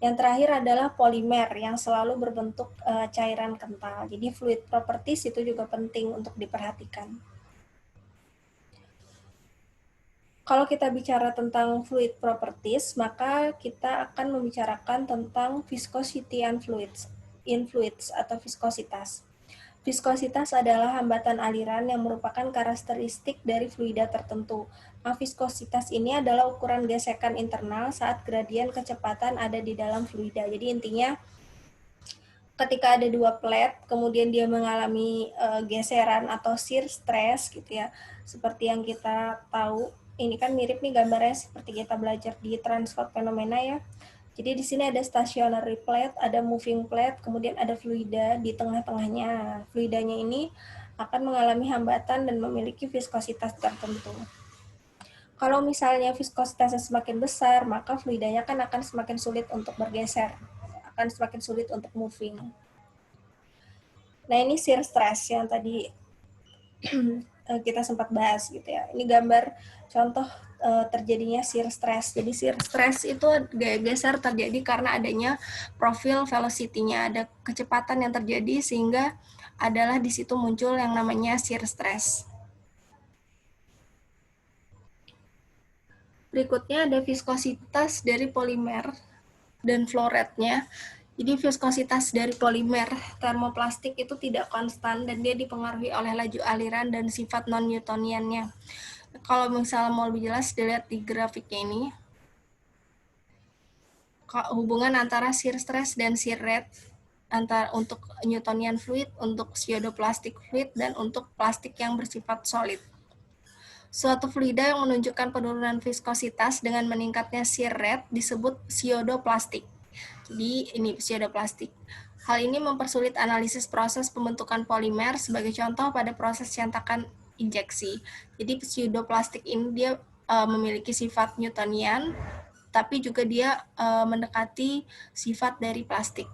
Speaker 1: Yang terakhir adalah polimer yang selalu berbentuk cairan kental. Jadi fluid properties itu juga penting untuk diperhatikan. Kalau kita bicara tentang fluid properties, maka kita akan membicarakan tentang viscosity and fluids, in fluids atau viskositas. Viskositas adalah hambatan aliran yang merupakan karakteristik dari fluida tertentu. Nah, viskositas ini adalah ukuran gesekan internal saat gradien kecepatan ada di dalam fluida. Jadi intinya ketika ada dua plate, kemudian dia mengalami geseran atau shear stress gitu ya, seperti yang kita tahu. Ini kan mirip nih gambarnya seperti kita belajar di transport fenomena ya. Jadi di sini ada stationary plate, ada moving plate, kemudian ada fluida di tengah-tengahnya. Fluidanya ini akan mengalami hambatan dan memiliki viskositas tertentu. Kalau misalnya viskositasnya semakin besar, maka fluidanya kan akan semakin sulit untuk bergeser, akan semakin sulit untuk moving. Nah, ini shear stress yang tadi kita sempat bahas gitu ya. Ini gambar contoh terjadinya shear stress. Jadi shear stress itu gaya geser terjadi karena adanya profil velocity-nya, ada kecepatan yang terjadi sehingga adalah di situ muncul yang namanya shear stress. Berikutnya ada viskositas dari polimer dan flow rate-nya. Jadi viskositas dari polimer termoplastik itu tidak konstan dan dia dipengaruhi oleh laju aliran dan sifat non-Newtoniannya. Kalau misalnya mau lebih jelas, dilihat di grafiknya ini. Hubungan antara shear stress dan shear rate antara untuk Newtonian fluid, untuk pseudoplastic fluid, dan untuk plastik yang bersifat solid. Suatu fluida yang menunjukkan penurunan viskositas dengan meningkatnya shear rate disebut pseudoplastik. Jadi ini pseudoplastik. Hal ini mempersulit analisis proses pembentukan polimer sebagai contoh pada proses cetakan injeksi. Jadi pseudoplastik ini dia memiliki sifat Newtonian, tapi juga dia mendekati sifat dari plastik.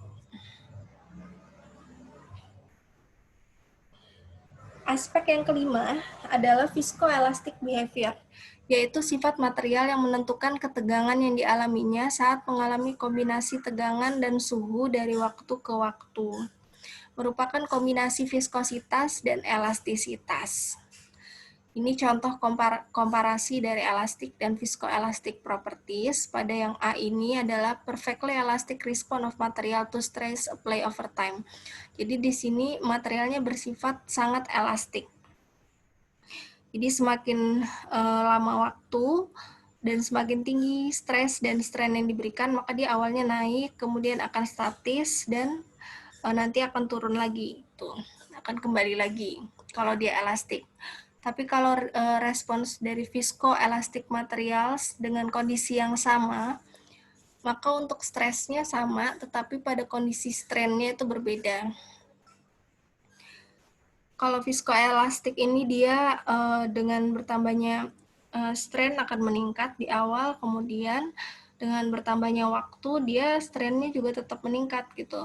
Speaker 1: Aspek yang kelima adalah viscoelastic behavior, yaitu sifat material yang menentukan ketegangan yang dialaminya saat mengalami kombinasi tegangan dan suhu dari waktu ke waktu. Merupakan kombinasi viskositas dan elastisitas. Ini contoh komparasi dari elastic dan viscoelastic properties. Pada yang A ini adalah perfectly elastic response of material to stress apply over time. Jadi di sini materialnya bersifat sangat elastik. Jadi semakin lama waktu dan semakin tinggi stres dan strain yang diberikan, maka dia awalnya naik, kemudian akan statis dan nanti akan turun lagi, tuh akan kembali lagi kalau dia elastik. Tapi kalau respons dari viscoelastic materials dengan kondisi yang sama, maka untuk stresnya sama, tetapi pada kondisi strainnya itu berbeda. Kalau viscoelastic ini dia dengan bertambahnya strain akan meningkat di awal, kemudian dengan bertambahnya waktu dia strainnya juga tetap meningkat gitu.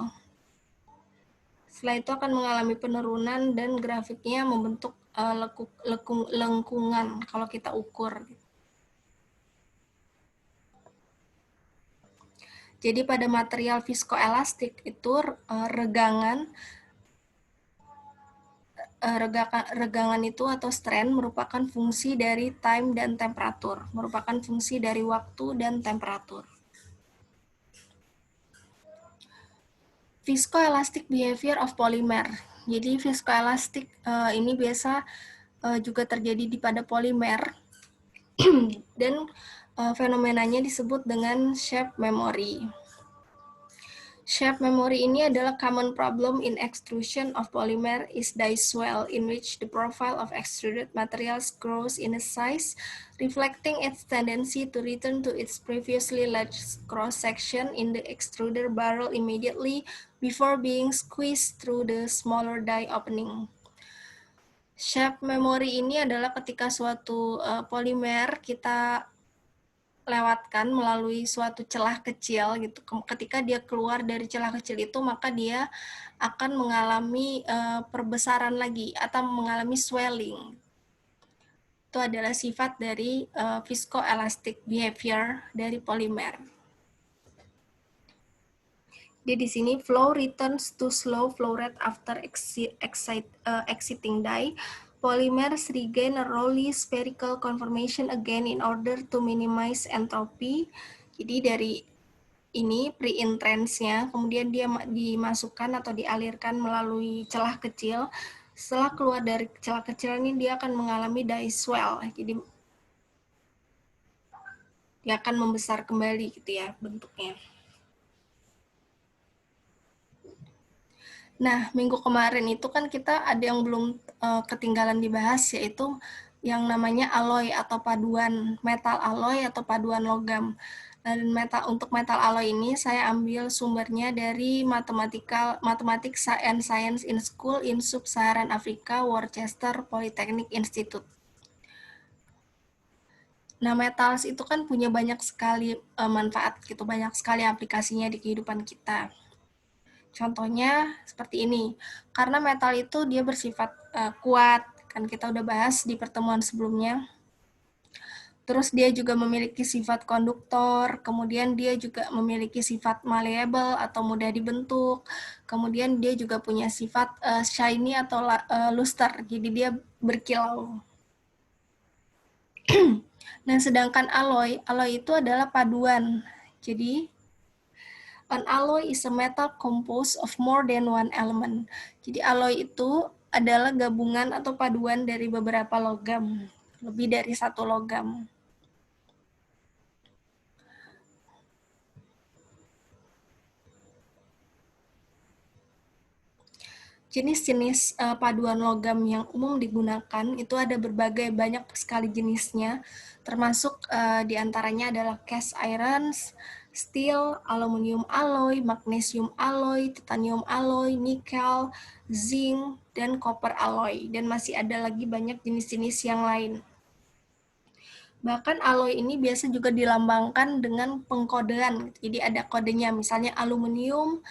Speaker 1: Setelah itu akan mengalami penurunan dan grafiknya membentuk lengkungan kalau kita ukur. Jadi pada material viscoelastik itu regangan itu atau strain merupakan fungsi dari time dan temperatur, merupakan fungsi dari waktu dan temperatur. Viscoelastic behavior of polymer. Jadi viscoelastic ini biasa juga terjadi pada polimer dan fenomenanya disebut dengan shape memory. Shape memory ini adalah common problem in extrusion of polymer is die swell, in which the profile of extruded materials grows in a size, reflecting its tendency to return to its previously large cross-section in the extruder barrel immediately before being squeezed through the smaller die opening. Shape memory ini adalah ketika suatu polimer kita lewatkan melalui suatu celah kecil gitu. Ketika dia keluar dari celah kecil itu, maka dia akan mengalami perbesaran lagi atau mengalami swelling. Itu adalah sifat dari viscoelastic behavior dari polimer. Jadi di sini flow returns to slow flow rate after exiting die. Polymers regain a rolly spherical conformation again in order to minimize entropy. Jadi dari ini pre-entrance-nya, kemudian dia dimasukkan atau dialirkan melalui celah kecil. Setelah keluar dari celah kecil ini, dia akan mengalami die swell. Jadi dia akan membesar kembali gitu ya bentuknya. Nah, minggu kemarin itu kan kita ada yang belum ketinggalan dibahas, yaitu yang namanya alloy atau paduan metal alloy atau paduan logam. Dan untuk metal alloy ini saya ambil sumbernya dari Mathematics and Science in School in Sub-Saharan Africa, Worcester Polytechnic Institute. Nah, metals itu kan punya banyak sekali manfaat gitu, banyak sekali aplikasinya di kehidupan kita. Contohnya seperti ini, karena metal itu dia bersifat kuat, kan kita udah bahas di pertemuan sebelumnya. Terus dia juga memiliki sifat konduktor, kemudian dia juga memiliki sifat malleable atau mudah dibentuk, kemudian dia juga punya sifat shiny atau luster, jadi dia berkilau. Nah, sedangkan alloy itu adalah paduan. Jadi an alloy is a metal composed of more than one element. Jadi alloy itu adalah gabungan atau paduan dari beberapa logam, lebih dari satu logam. Jenis-jenis paduan logam yang umum digunakan itu ada banyak sekali jenisnya, termasuk diantaranya adalah cast irons, steel, aluminium alloy, magnesium alloy, titanium alloy, nikel, zinc, dan copper alloy, dan masih ada lagi banyak jenis-jenis yang lain. Bahkan alloy ini biasa juga dilambangkan dengan pengkodean, jadi ada kodenya, misalnya aluminium,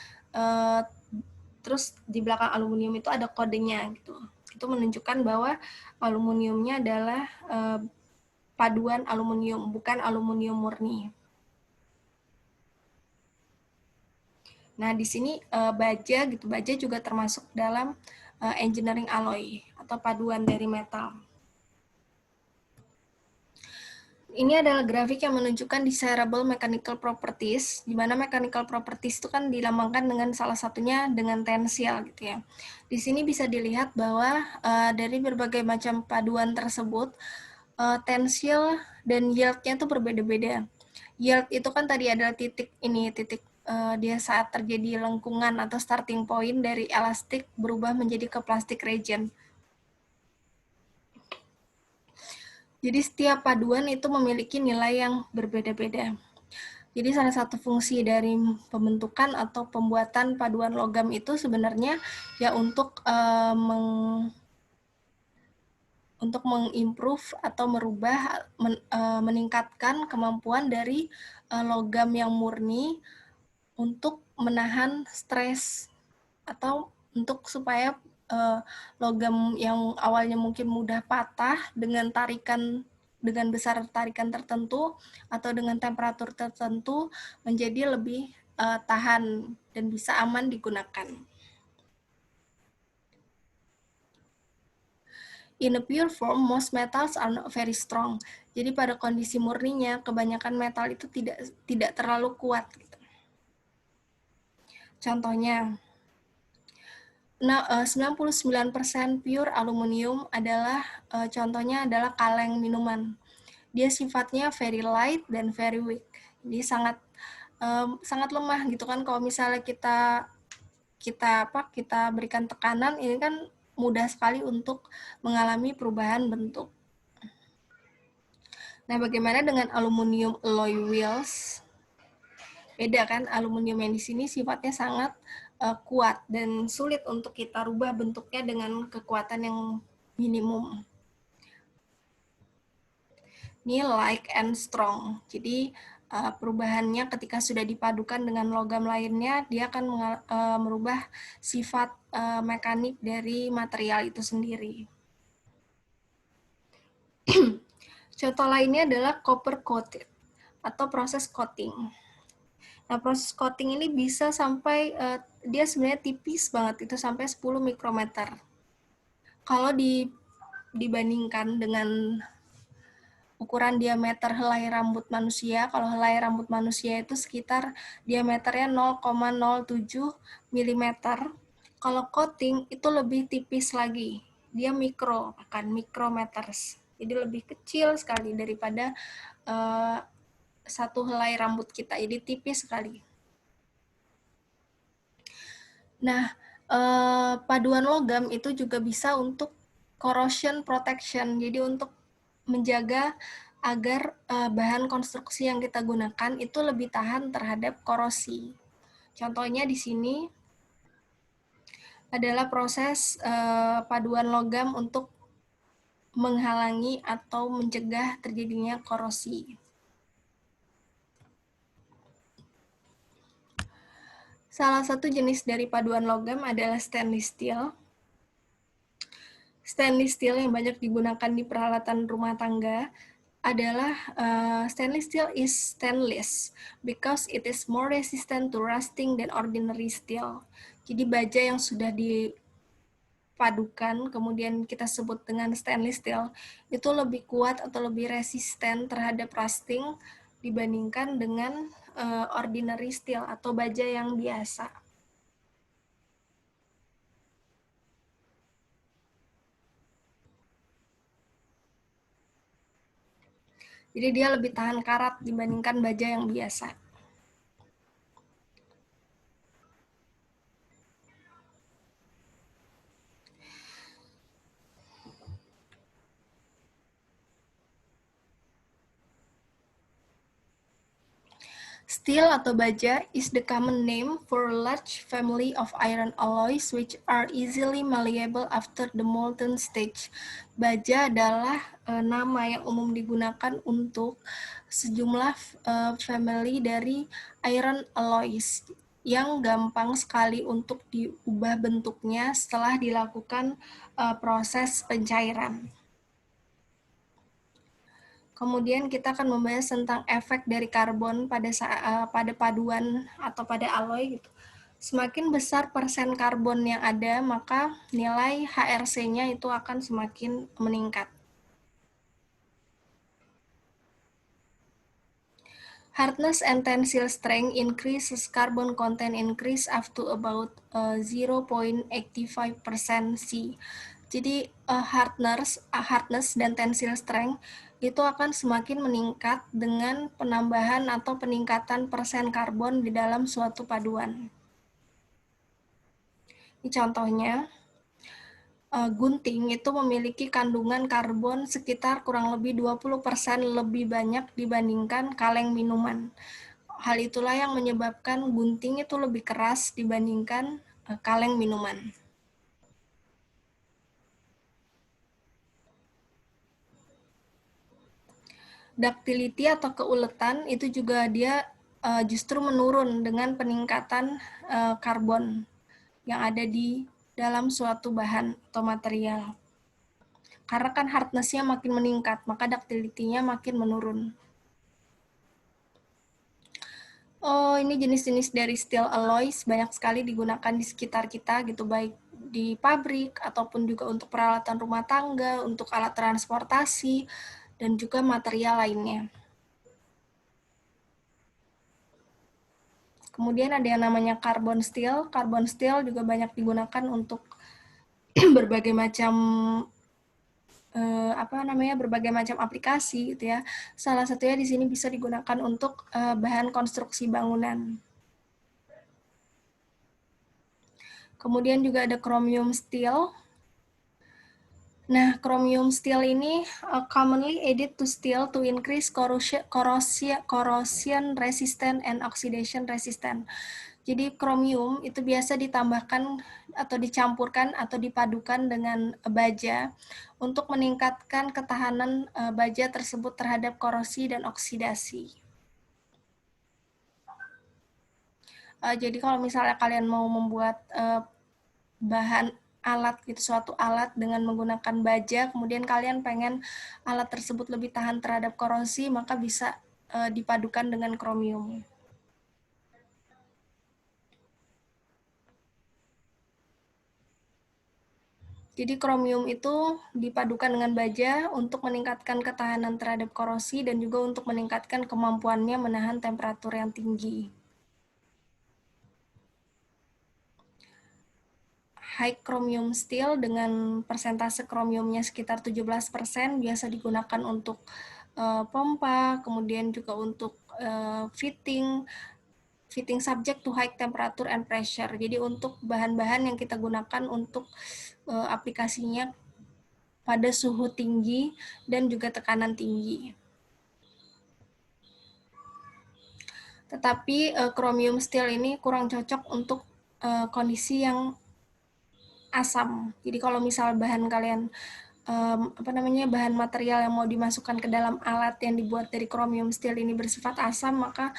Speaker 1: terus di belakang aluminium itu ada kodenya gitu. Itu menunjukkan bahwa aluminiumnya adalah paduan aluminium, bukan aluminium murni. Nah, di sini baja juga termasuk dalam engineering alloy atau paduan dari metal. Ini adalah grafik yang menunjukkan desirable mechanical properties, di mana mechanical properties itu kan dilambangkan dengan salah satunya dengan tensil gitu ya. Di sini bisa dilihat bahwa dari berbagai macam paduan tersebut, tensil dan yield-nya itu berbeda-beda. Yield itu kan tadi adalah titik dia saat terjadi lengkungan atau starting point dari elastik berubah menjadi ke plastik region. Jadi setiap paduan itu memiliki nilai yang berbeda-beda. Jadi salah satu fungsi dari pembentukan atau pembuatan paduan logam itu sebenarnya ya untuk mengimprove atau meningkatkan kemampuan dari logam yang murni untuk menahan stres atau untuk supaya logam yang awalnya mungkin mudah patah dengan besar tarikan tertentu atau dengan temperatur tertentu menjadi lebih tahan dan bisa aman digunakan. In a pure form, most metals are not very strong. Jadi pada kondisi murninya, kebanyakan metal itu tidak terlalu kuat. Gitu. Contohnya, 99% pure aluminium adalah contohnya adalah kaleng minuman. Dia sifatnya very light dan very weak. Jadi sangat sangat lemah gitu kan. Kalau misalnya kita berikan tekanan, ini kan mudah sekali untuk mengalami perubahan bentuk. Nah, bagaimana dengan aluminium alloy wheels? Beda kan, aluminium yang di sini sifatnya sangat kuat dan sulit untuk kita rubah bentuknya dengan kekuatan yang minimum. Ini light and strong. Jadi perubahannya ketika sudah dipadukan dengan logam lainnya, dia akan merubah sifat mekanik dari material itu sendiri. Contoh lainnya adalah copper coated atau proses coating. Nah, proses coating ini bisa sampai dia sebenarnya tipis banget, itu sampai 10 mikrometer. Kalau dibandingkan dengan ukuran diameter helai rambut manusia, kalau helai rambut manusia itu sekitar diameternya 0,07 mm. Kalau coating itu lebih tipis lagi, dia mikro, akan micrometers. Jadi lebih kecil sekali daripada satu helai rambut kita, jadi tipis sekali. Nah, paduan logam itu juga bisa untuk corrosion protection, jadi untuk menjaga agar bahan konstruksi yang kita gunakan itu lebih tahan terhadap korosi. Contohnya di sini adalah proses paduan logam untuk menghalangi atau mencegah terjadinya korosi. Salah satu jenis dari paduan logam adalah stainless steel. Stainless steel yang banyak digunakan di peralatan rumah tangga adalah stainless steel is stainless because it is more resistant to rusting than ordinary steel. Jadi baja yang sudah dipadukan kemudian kita sebut dengan stainless steel itu lebih kuat atau lebih resisten terhadap rusting dibandingkan dengan ordinary steel atau baja yang biasa. Jadi dia lebih tahan karat dibandingkan baja yang biasa. Steel atau baja is the common name for a large family of iron alloys which are easily malleable after the molten stage. Baja adalah nama yang umum digunakan untuk sejumlah family dari iron alloys yang gampang sekali untuk diubah bentuknya setelah dilakukan proses pencairan. Kemudian kita akan membahas tentang efek dari karbon pada paduan atau pada alloy gitu. Semakin besar persen karbon yang ada, maka nilai HRC-nya itu akan semakin meningkat. Hardness and tensile strength increases carbon content increase up to about 0.85% C. Jadi hardness dan tensile strength itu akan semakin meningkat dengan penambahan atau peningkatan persen karbon di dalam suatu paduan. Ini contohnya, gunting itu memiliki kandungan karbon sekitar kurang lebih 20% lebih banyak dibandingkan kaleng minuman. Hal itulah yang menyebabkan gunting itu lebih keras dibandingkan kaleng minuman. Ductility atau keuletan itu juga dia justru menurun dengan peningkatan karbon yang ada di dalam suatu bahan atau material. Karena kan hardness-nya makin meningkat, maka ductility-nya makin menurun. Oh, ini jenis-jenis dari steel alloys banyak sekali digunakan di sekitar kita gitu, baik di pabrik ataupun juga untuk peralatan rumah tangga, untuk alat transportasi, dan juga material lainnya. Kemudian ada yang namanya carbon steel. Carbon steel juga banyak digunakan untuk berbagai macam berbagai macam aplikasi gitu ya. Salah satunya di sini bisa digunakan untuk bahan konstruksi bangunan. Kemudian juga ada chromium steel. Nah, chromium steel ini commonly added to steel to increase corrosion resistant and oxidation resistant. Jadi chromium itu biasa ditambahkan atau dicampurkan atau dipadukan dengan baja untuk meningkatkan ketahanan baja tersebut terhadap korosi dan oksidasi. Jadi kalau misalnya kalian mau membuat bahan alat gitu, suatu alat dengan menggunakan baja, kemudian kalian pengen alat tersebut lebih tahan terhadap korosi, maka bisa dipadukan dengan kromium. Jadi kromium itu dipadukan dengan baja untuk meningkatkan ketahanan terhadap korosi dan juga untuk meningkatkan kemampuannya menahan temperatur yang tinggi. High chromium steel dengan persentase kromiumnya sekitar 17% biasa digunakan untuk pompa, kemudian juga untuk fitting subject to high temperature and pressure. Jadi untuk bahan-bahan yang kita gunakan untuk aplikasinya pada suhu tinggi dan juga tekanan tinggi. Tetapi chromium steel ini kurang cocok untuk kondisi yang asam. Jadi kalau misal bahan kalian bahan material yang mau dimasukkan ke dalam alat yang dibuat dari chromium steel ini bersifat asam, maka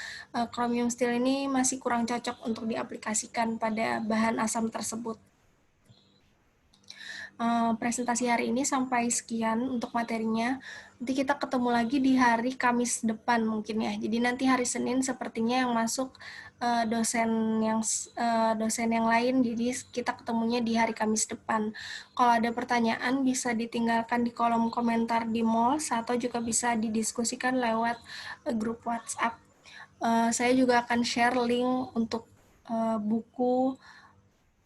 Speaker 1: chromium steel ini masih kurang cocok untuk diaplikasikan pada bahan asam tersebut. Presentasi hari ini sampai sekian untuk materinya. Nanti kita ketemu lagi di hari Kamis depan mungkin ya. Jadi nanti hari Senin sepertinya yang masuk dosen yang lain. Jadi kita ketemunya di hari Kamis depan. Kalau ada pertanyaan bisa ditinggalkan di kolom komentar di MOLS atau juga bisa didiskusikan lewat grup WhatsApp. Saya juga akan share link untuk buku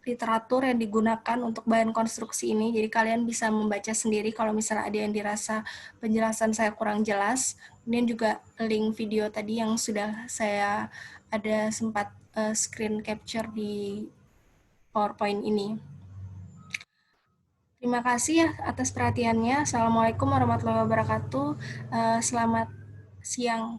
Speaker 1: literatur yang digunakan untuk bahan konstruksi ini. Jadi kalian bisa membaca sendiri kalau misalnya ada yang dirasa penjelasan saya kurang jelas. Kemudian juga link video tadi yang sudah saya ada sempat screen capture di PowerPoint ini. Terima kasih atas perhatiannya. Assalamualaikum warahmatullahi wabarakatuh. Selamat siang.